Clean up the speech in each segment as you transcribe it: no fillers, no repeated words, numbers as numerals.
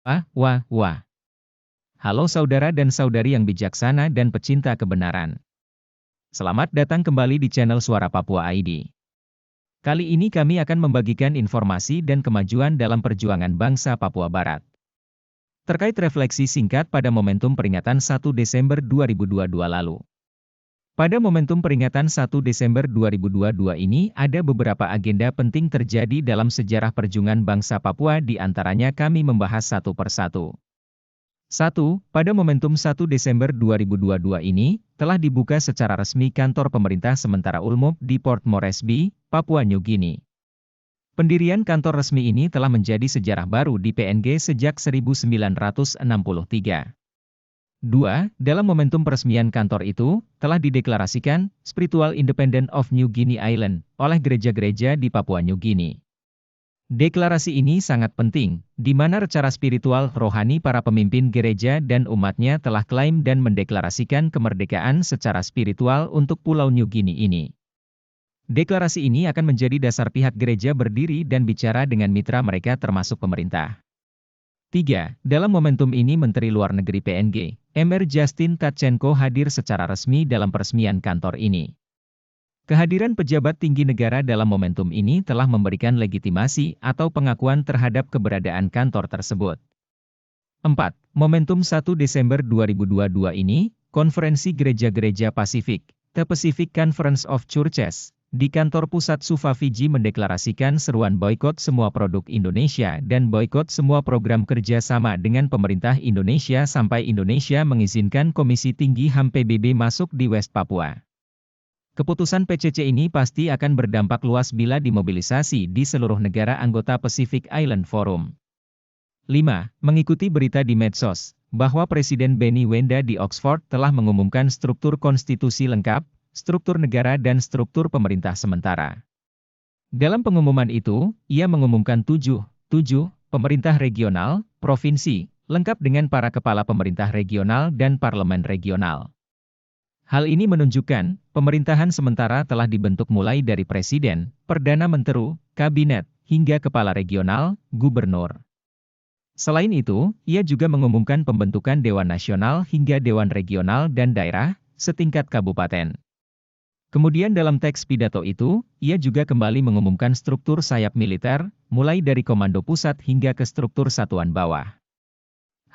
Wah. Halo saudara dan saudari yang bijaksana dan pecinta kebenaran. Selamat datang kembali di channel Suara Papua ID. Kali ini kami akan membagikan informasi dan kemajuan dalam perjuangan bangsa Papua Barat. Terkait refleksi singkat pada momentum peringatan 1 Desember 2022 lalu. Pada momentum peringatan 1 Desember 2022 ini ada beberapa agenda penting terjadi dalam sejarah perjuangan bangsa Papua, di antaranya kami membahas satu persatu. 1. Pada momentum 1 Desember 2022 ini, telah dibuka secara resmi kantor pemerintah sementara ULMUB di Port Moresby, Papua New Guinea. Pendirian kantor resmi ini telah menjadi sejarah baru di PNG sejak 1963. 2. Dalam momentum peresmian kantor itu, telah dideklarasikan Spiritual Independence of New Guinea Island oleh gereja-gereja di Papua New Guinea. Deklarasi ini sangat penting, di mana secara spiritual rohani para pemimpin gereja dan umatnya telah klaim dan mendeklarasikan kemerdekaan secara spiritual untuk Pulau New Guinea ini. Deklarasi ini akan menjadi dasar pihak gereja berdiri dan bicara dengan mitra mereka termasuk pemerintah. 3. Dalam momentum ini Menteri Luar Negeri PNG, Mr. Justin Tatchenko hadir secara resmi dalam peresmian kantor ini. Kehadiran pejabat tinggi negara dalam momentum ini telah memberikan legitimasi atau pengakuan terhadap keberadaan kantor tersebut. 4. Momentum 1 Desember 2022 ini, Konferensi Gereja-Gereja Pasifik, The Pacific Conference of Churches, di kantor pusat Suva Fiji mendeklarasikan seruan boikot semua produk Indonesia dan boikot semua program kerja sama dengan pemerintah Indonesia sampai Indonesia mengizinkan Komisi Tinggi HAM PBB masuk di West Papua. Keputusan PCC ini pasti akan berdampak luas bila dimobilisasi di seluruh negara anggota Pacific Island Forum. 5. Mengikuti berita di medsos, bahwa Presiden Benny Wenda di Oxford telah mengumumkan struktur konstitusi lengkap, struktur negara dan struktur pemerintah sementara. Dalam pengumuman itu, ia mengumumkan 7 pemerintah regional, provinsi, lengkap dengan para kepala pemerintah regional dan parlemen regional. Hal ini menunjukkan, pemerintahan sementara telah dibentuk mulai dari presiden, perdana menteri, kabinet, hingga kepala regional, gubernur. Selain itu, ia juga mengumumkan pembentukan Dewan Nasional hingga Dewan Regional dan Daerah, setingkat kabupaten. Kemudian dalam teks pidato itu, ia juga kembali mengumumkan struktur sayap militer, mulai dari komando pusat hingga ke struktur satuan bawah.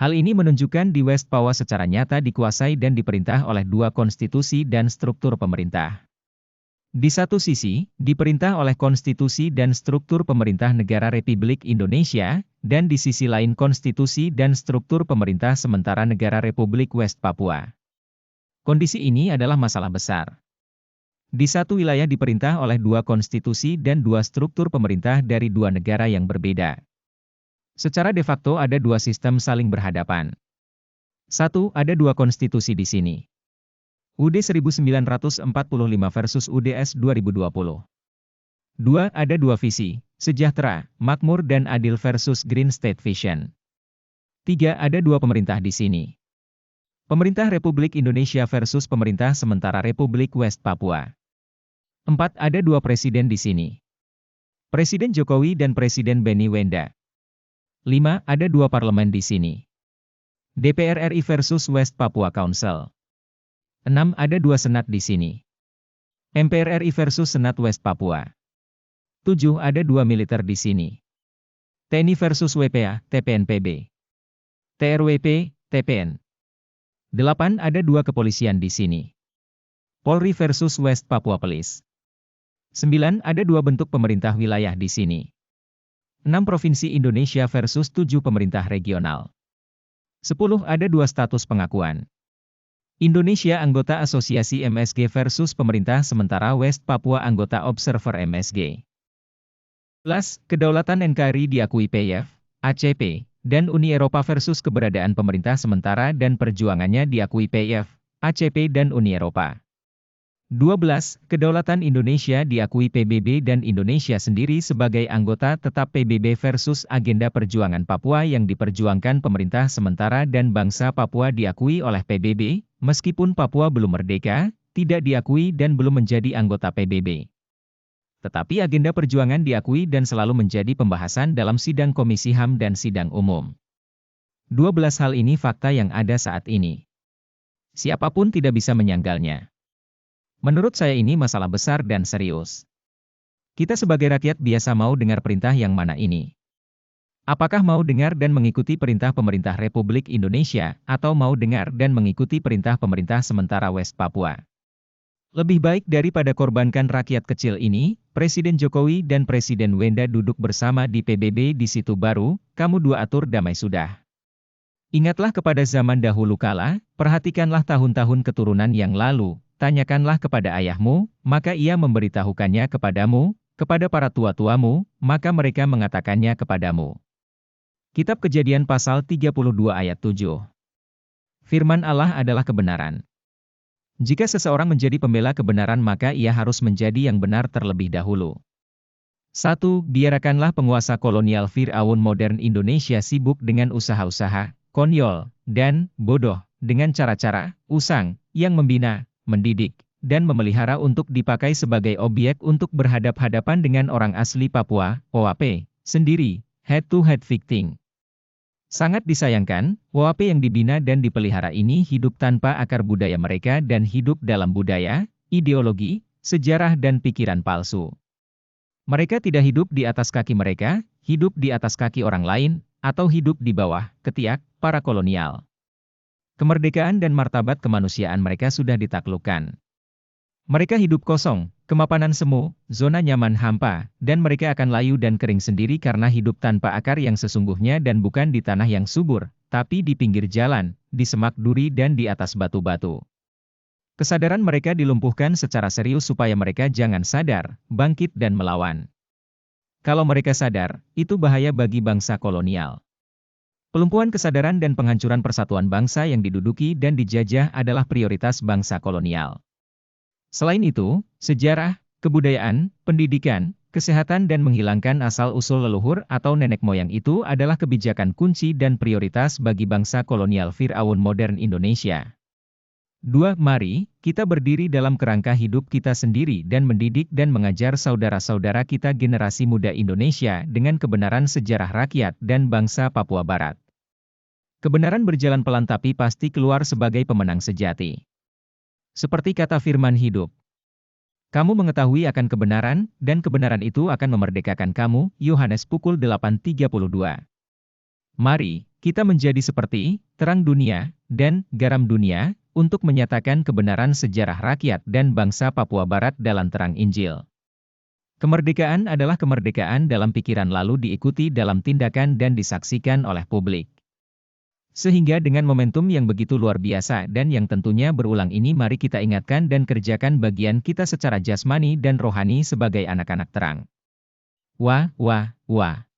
Hal ini menunjukkan di West Papua secara nyata dikuasai dan diperintah oleh dua konstitusi dan struktur pemerintah. Di satu sisi, diperintah oleh konstitusi dan struktur pemerintah negara Republik Indonesia, dan di sisi lain konstitusi dan struktur pemerintah sementara negara Republik West Papua. Kondisi ini adalah masalah besar. Di satu wilayah diperintah oleh dua konstitusi dan dua struktur pemerintah dari dua negara yang berbeda. Secara de facto ada dua sistem saling berhadapan. 1. Ada dua konstitusi di sini. UD 1945 versus UDS 2020. 2. Ada dua visi, sejahtera, makmur dan adil versus Green State Vision. 3. Ada dua pemerintah di sini. Pemerintah Republik Indonesia versus pemerintah sementara Republik West Papua. 4. Ada dua presiden di sini. Presiden Jokowi dan Presiden Benny Wenda. 5. Ada dua parlemen di sini. DPR RI versus West Papua Council. 6. Ada dua senat di sini. MPR RI versus Senat West Papua. 7. Ada dua militer di sini. TNI versus WPA, TPNPB. TRWP, TPN. 8. Ada dua kepolisian di sini. Polri versus West Papua Police. 9. Ada dua bentuk pemerintah wilayah di sini. 6 provinsi Indonesia versus 7 pemerintah regional. 10. Ada dua status pengakuan. Indonesia anggota asosiasi MSG versus pemerintah sementara West Papua anggota observer MSG. 11. Kedaulatan NKRI diakui PYF, ACP, dan Uni Eropa versus keberadaan pemerintah sementara dan perjuangannya diakui PYF, ACP dan Uni Eropa. 12. Kedaulatan Indonesia diakui PBB dan Indonesia sendiri sebagai anggota tetap PBB versus agenda perjuangan Papua yang diperjuangkan pemerintah sementara dan bangsa Papua diakui oleh PBB, meskipun Papua belum merdeka, tidak diakui dan belum menjadi anggota PBB. Tetapi agenda perjuangan diakui dan selalu menjadi pembahasan dalam sidang Komisi HAM dan sidang umum. 12 hal ini fakta yang ada saat ini. Siapapun tidak bisa menyanggalnya. Menurut saya ini masalah besar dan serius. Kita sebagai rakyat biasa mau dengar perintah yang mana ini? Apakah mau dengar dan mengikuti perintah pemerintah Republik Indonesia, atau mau dengar dan mengikuti perintah pemerintah sementara West Papua? Lebih baik daripada korbankan rakyat kecil ini, Presiden Jokowi dan Presiden Wenda duduk bersama di PBB di Situ Baru, kamu dua atur damai sudah. Ingatlah kepada zaman dahulu kala, perhatikanlah tahun-tahun keturunan yang lalu, tanyakanlah kepada ayahmu, maka ia memberitahukannya kepadamu, kepada para tua-tuamu, maka mereka mengatakannya kepadamu. Kitab Kejadian pasal 32 ayat 7. Firman Allah adalah kebenaran. Jika seseorang menjadi pembela kebenaran maka ia harus menjadi yang benar terlebih dahulu. 1. Biarkanlah penguasa kolonial Fir'aun modern Indonesia sibuk dengan usaha-usaha, konyol, dan bodoh, dengan cara-cara, usang, yang membina, mendidik, dan memelihara untuk dipakai sebagai objek untuk berhadap-hadapan dengan orang asli Papua, OAP, sendiri, head-to-head fighting. Sangat disayangkan, OAP yang dibina dan dipelihara ini hidup tanpa akar budaya mereka dan hidup dalam budaya, ideologi, sejarah dan pikiran palsu. Mereka tidak hidup di atas kaki mereka, hidup di atas kaki orang lain, atau hidup di bawah ketiak para kolonial. Kemerdekaan dan martabat kemanusiaan mereka sudah ditaklukkan. Mereka hidup kosong, kemapanan semu, zona nyaman hampa, dan mereka akan layu dan kering sendiri karena hidup tanpa akar yang sesungguhnya dan bukan di tanah yang subur, tapi di pinggir jalan, di semak duri dan di atas batu-batu. Kesadaran mereka dilumpuhkan secara serius supaya mereka jangan sadar, bangkit dan melawan. Kalau mereka sadar, itu bahaya bagi bangsa kolonial. Pelumpuhan kesadaran dan penghancuran persatuan bangsa yang diduduki dan dijajah adalah prioritas bangsa kolonial. Selain itu, sejarah, kebudayaan, pendidikan, kesehatan dan menghilangkan asal-usul leluhur atau nenek moyang itu adalah kebijakan kunci dan prioritas bagi bangsa kolonial Fir'aun modern Indonesia. 2. Mari, kita berdiri dalam kerangka hidup kita sendiri dan mendidik dan mengajar saudara-saudara kita generasi muda Indonesia dengan kebenaran sejarah rakyat dan bangsa Papua Barat. Kebenaran berjalan pelan tapi pasti keluar sebagai pemenang sejati. Seperti kata firman hidup. Kamu mengetahui akan kebenaran, dan kebenaran itu akan memerdekakan kamu, Yohanes pukul 8.32. Mari, kita menjadi seperti terang dunia, dan garam dunia, untuk menyatakan kebenaran sejarah rakyat dan bangsa Papua Barat dalam terang Injil. Kemerdekaan adalah kemerdekaan dalam pikiran lalu diikuti dalam tindakan dan disaksikan oleh publik. Sehingga dengan momentum yang begitu luar biasa dan yang tentunya berulang ini mari kita ingatkan dan kerjakan bagian kita secara jasmani dan rohani sebagai anak-anak terang. Wah, wah, wah.